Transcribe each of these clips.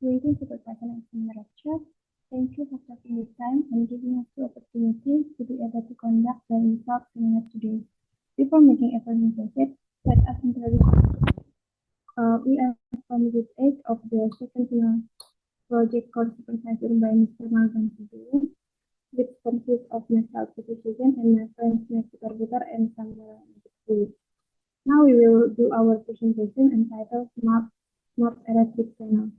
Greetings, Supervisor and Senior Lecturer. Thank you for taking the time and giving us the opportunity to be able to conduct the results seminar today. Before making a presentation, let us introduce ourselves. We are from Group 8 of the second seminar project course supervisor by Mr. Malvan Sibuan, which consists of myself, Precision, and my friends Mr. Butar and Samara Najib. Now we will do our presentation entitled Smart Electric Panel.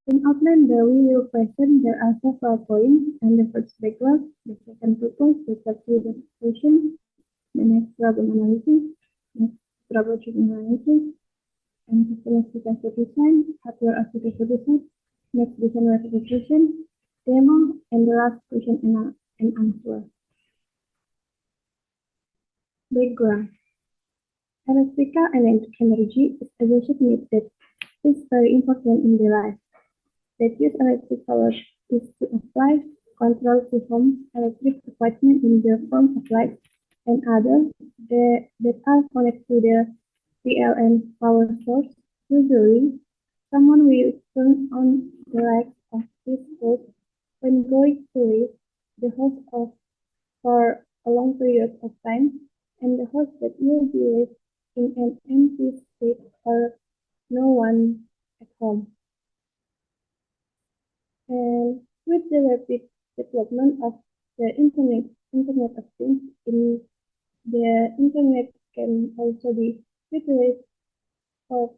In outline, we will present there are several points, and the first background, the second purpose, the third presentation, the next problem analysis, next troubleshooting analysis, and system architecture design, hardware architecture design, next design verification, demo, and the last question and answer. Background. Electrical and electric energy is a basic need that is very important in the life. That use electric power is to apply control to home electric equipment in the form of lights and others that are connected to the PLN power source. Usually, someone will turn on the lights of this house when going to leave the house for a long period of time, and the house that will be left in an empty state or no one at home. And with the rapid development of the Internet of Things, the Internet can also be utilized for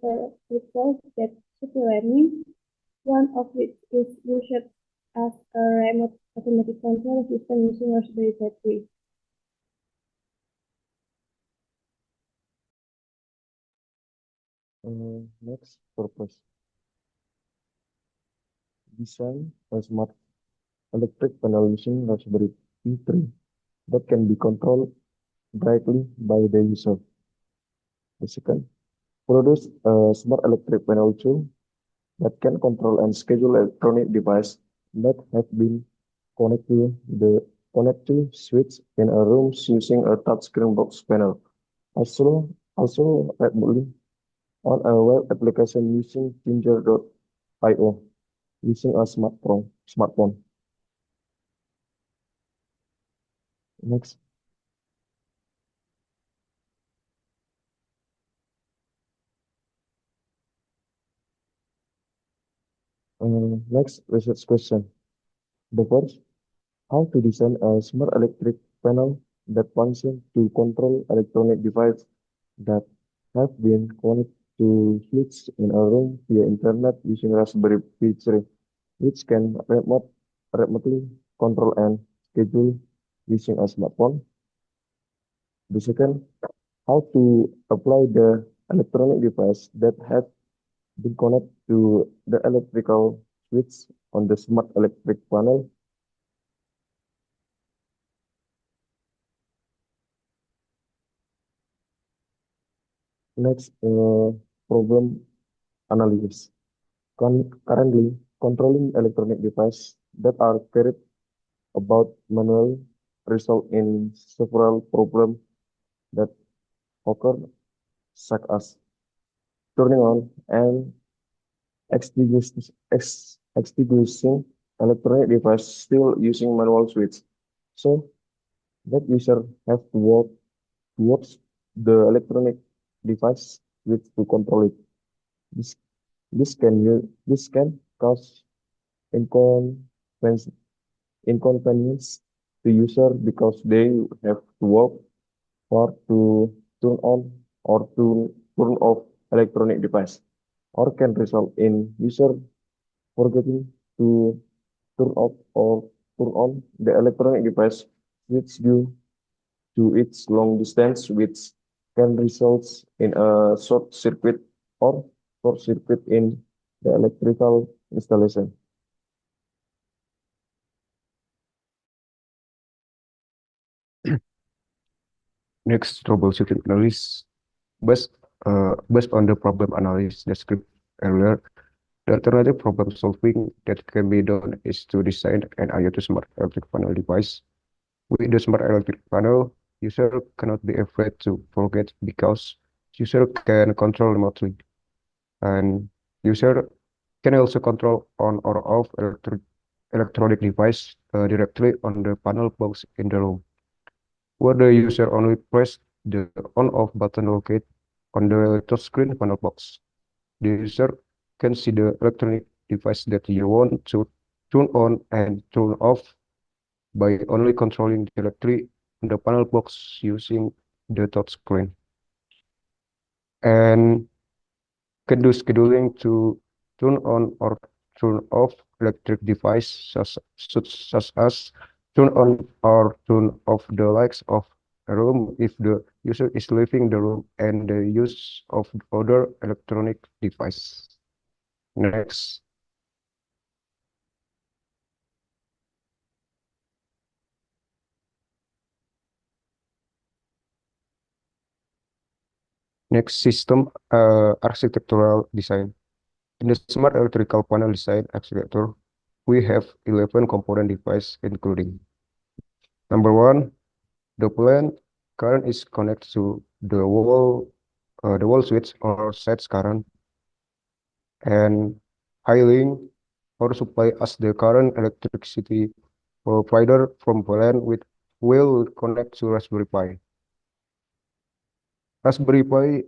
purposes that super learning, one of which is used as a remote automatic control system using Raspberry Pi. Next purpose. Design a smart electric panel using Raspberry Pi 3 that can be controlled directly by the user. The second, produce a smart electric panel tool that can control and schedule electronic devices that have been connected to the switch in a room using a touchscreen box panel. Also remotely on a web application using Ginger.io using a smartphone. Next. Next research question. The first, how to design a smart electric panel that functions to control electronic devices that have been connected to switch in a room via internet using Raspberry Pi 3, which can remotely control and schedule using a smartphone. The second, how to apply the electronic device that have been connected to the electrical switch on the smart electric panel. Next, problem analysis. Currently, controlling electronic devices that are carried about manually result in several problems that occur, such as turning on and extinguishing electronic device still using manual switch. So that user have to work towards the electronic device switch to control it. This can cause inconvenience to user because they have to work or to turn on or to turn off electronic device, or can result in user forgetting to turn off or turn on the electronic device which due to its long distance, which can result in a short circuit or short circuit in the electrical installation. Next, troubleshooting analysis. Based on the problem analysis described earlier, the alternative problem solving that can be done is to design an IoT smart electric panel device. With the smart electric panel, user cannot be afraid to forget because user can control remotely. And User can also control on or off electronic device directly on the panel box in the room, where the user only press the on-off button located on the touchscreen panel box. The user can see the electronic device that you want to turn on and turn off by only controlling directly on the panel box using the touchscreen. And can do scheduling to turn on or turn off electric device such as turn on or turn off the lights of a room if the user is leaving the room and the use of other electronic device. Next. Next, system architectural design. In the smart electrical panel design architecture, we have 11 component devices including number 1, the plant current is connected to the wall switch or sets current, and high-link power supply as the current electricity provider from plant will connect to Raspberry Pi. Raspberry Pi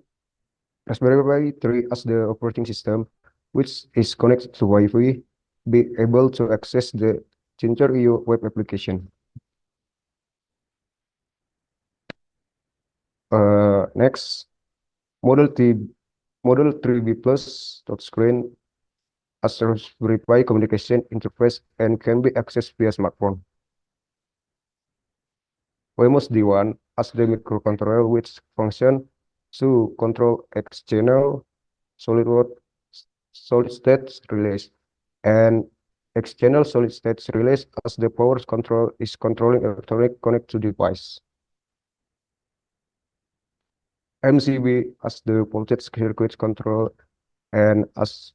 3 as the operating system, which is connected to Wi-Fi, be able to access the Ginger.io web application. Next, Model 3B Plus touchscreen as a Raspberry Pi communication interface and can be accessed via smartphone. Wemos D1 as the microcontroller which function to control external solid state relays and external solid state relays as the power control is controlling electronic connect to device. MCB as the voltage circuit control and as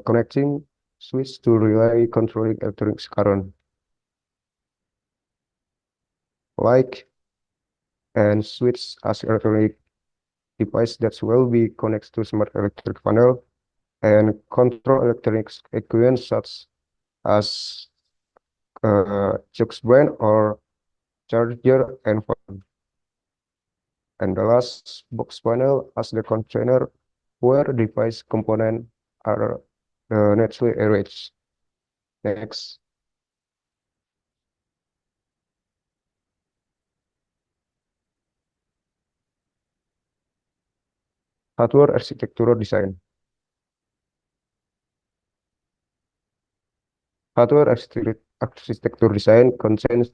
connecting switch to relay controlling electronic current. Like and switch as electronic device that will be connected to smart electric panel and control electronics equipment such as jux brand or charger and phone. And the last box panel as the container where device component are naturally arranged. Next. Hardware architecture design. Hardware architecture design contains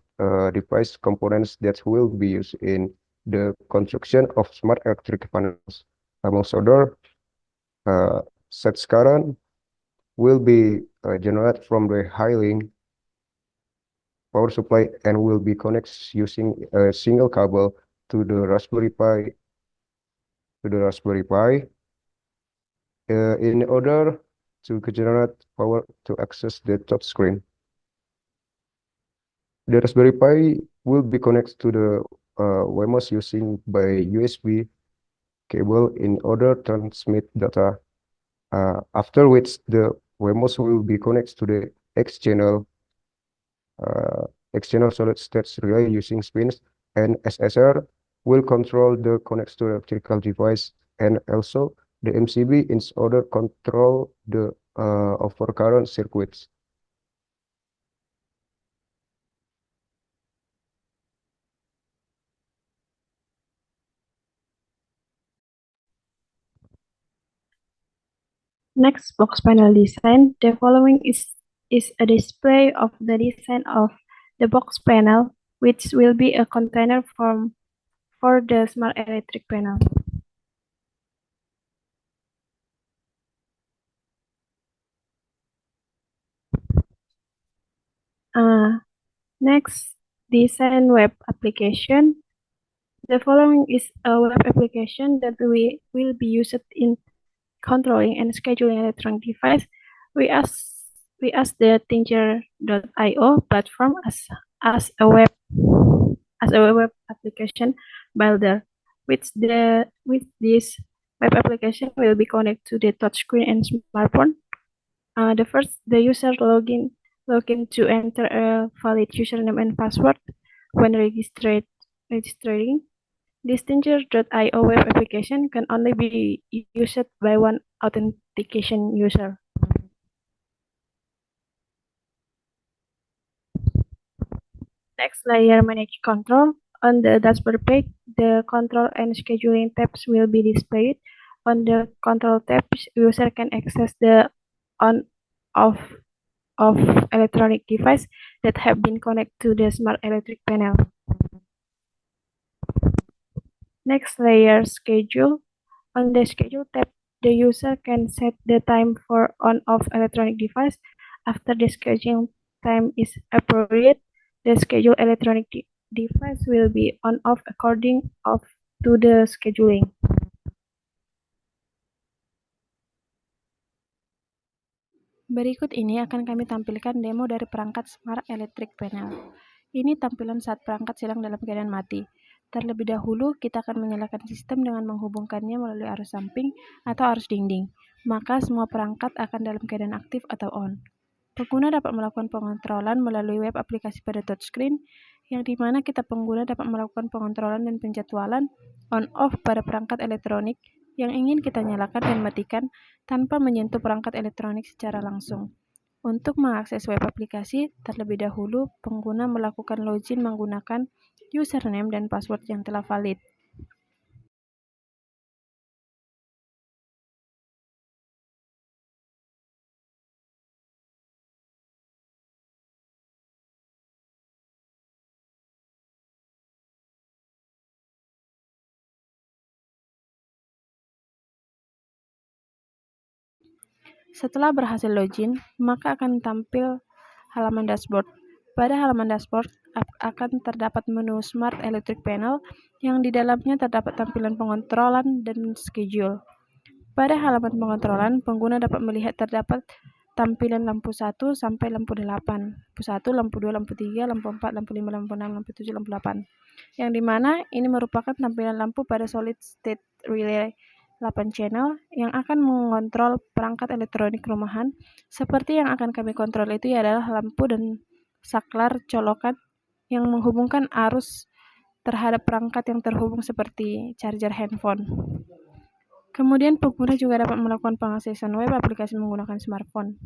device components that will be used in the construction of smart electric panels. Amongst other, sets current will be generated from the high-link power supply and will be connected using a single cable to the Raspberry Pi. In order to generate power to access the touch screen. The Raspberry Pi will be connected to the Wemos using by USB cable in order to transmit data. After which the Wemos will be connected to the external solid state relay using pins, and SSR will control the connects to electrical device, and also the MCB in order control the overcurrent circuits. Next, box panel design. The following is a display of the design of the box panel, which will be a container for the smart electric panel. Next, design web application. The following is a web application that we will be used in controlling and scheduling electronic device. We ask the Ginger.io platform as a web application builder. With this web application will be connected to the touchscreen and smartphone. The user login to enter a valid username and password when registering. This Tinder.io web application can only be used by one authentication user. Next layer, manage control. On the dashboard page, the control and scheduling tabs will be displayed. On the control tabs, user can access the on-off of electronic device that have been connected to the smart electric panel. Next layer, schedule. On the schedule tab, the user can set the time for on-off electronic device. After the scheduling time is appropriate, the scheduled electronic device will be on-off according to the scheduling. Berikut ini akan kami tampilkan demo dari perangkat Smart Electric Panel. Ini tampilan saat perangkat sedang dalam keadaan mati. Terlebih dahulu, kita akan menyalakan sistem dengan menghubungkannya melalui arus samping atau arus dinding. Maka semua perangkat akan dalam keadaan aktif atau on. Pengguna dapat melakukan pengontrolan melalui web aplikasi pada touchscreen, yang dimana kita pengguna dapat melakukan pengontrolan dan penjadwalan on-off pada perangkat elektronik yang ingin kita nyalakan dan matikan tanpa menyentuh perangkat elektronik secara langsung. Untuk mengakses web aplikasi, terlebih dahulu pengguna melakukan login menggunakan username dan password yang telah valid. Setelah berhasil login, maka akan tampil halaman dashboard. Pada halaman dashboard akan terdapat menu Smart Electric Panel yang di dalamnya terdapat tampilan pengontrolan dan schedule. Pada halaman pengontrolan, pengguna dapat melihat terdapat tampilan lampu 1 sampai lampu 8. Lampu 1, lampu 2, lampu 3, lampu 4, lampu 5, lampu 6, lampu 7, lampu 8. Yang dimana ini merupakan tampilan lampu pada solid state relay 8 channel yang akan mengontrol perangkat elektronik rumahan. Seperti yang akan kami kontrol itu adalah lampu dan saklar colokan yang menghubungkan arus terhadap perangkat yang terhubung seperti charger handphone. Kemudian pengguna juga dapat melakukan pengaksesan web aplikasi menggunakan smartphone,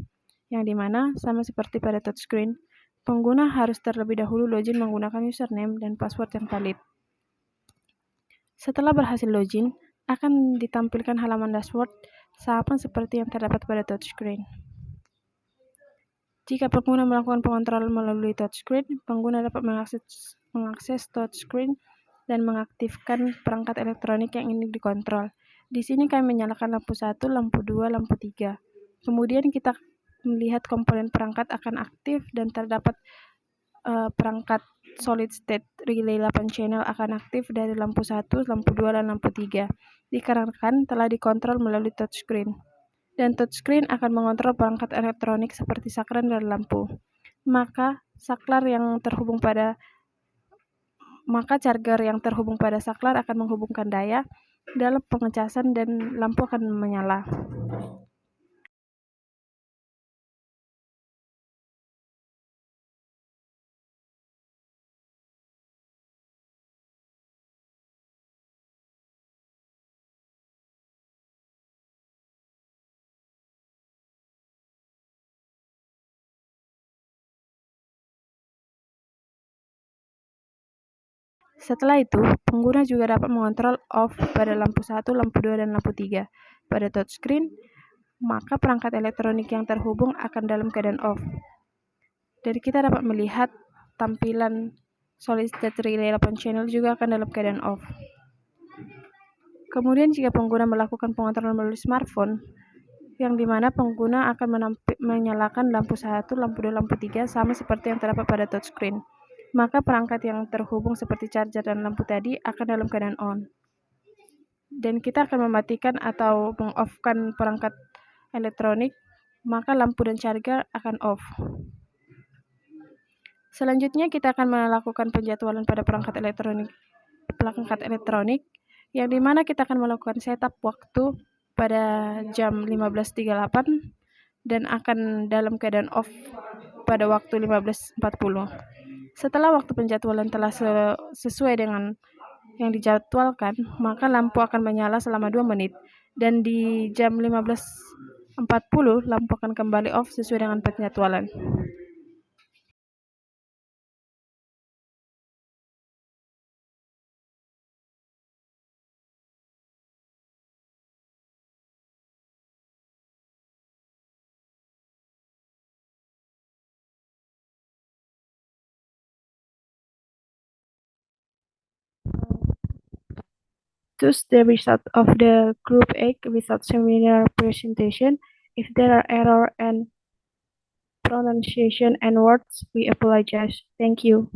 yang dimana sama seperti pada touchscreen, pengguna harus terlebih dahulu login menggunakan username dan password yang valid. Setelah berhasil login, akan ditampilkan halaman dashboard sama seperti yang terdapat pada touchscreen. Jika pengguna melakukan pengontrolan melalui touchscreen, pengguna dapat mengakses touchscreen dan mengaktifkan perangkat elektronik yang ingin dikontrol. Di sini kami menyalakan lampu 1, lampu 2, lampu 3. Kemudian kita melihat komponen perangkat akan aktif dan terdapat perangkat solid state relay 8 channel akan aktif dari lampu 1, lampu 2, dan lampu 3. Dikarenakan telah dikontrol melalui touchscreen. Dan touchscreen akan mengontrol perangkat elektronik seperti saklar dan lampu. Maka charger yang terhubung pada saklar akan menghubungkan daya dalam pengecasan dan lampu akan menyala. Setelah itu, pengguna juga dapat mengontrol off pada lampu 1, lampu 2, dan lampu 3. Pada touchscreen, maka perangkat elektronik yang terhubung akan dalam keadaan off. Dan kita dapat melihat tampilan solid state relay 8 channel juga akan dalam keadaan off. Kemudian jika pengguna melakukan pengontrolan melalui smartphone, yang dimana pengguna akan menyalakan lampu 1, lampu 2, lampu 3 sama seperti yang terdapat pada touchscreen. Maka perangkat yang terhubung seperti charger dan lampu tadi akan dalam keadaan on. Dan kita akan mematikan atau meng-off-kan perangkat elektronik, maka lampu dan charger akan off. Selanjutnya kita akan melakukan penjadwalan pada perangkat elektronik, yang dimana kita akan melakukan setup waktu pada jam 15.38 dan akan dalam keadaan off pada waktu 15.40. Setelah waktu penjadwalan telah sesuai dengan yang dijadwalkan, maka lampu akan menyala selama 2 menit dan di jam 15.40 lampu akan kembali off sesuai dengan penjadwalan. Choose the result of the group A without seminar presentation. If there are error and pronunciation and words, we apologize. Thank you.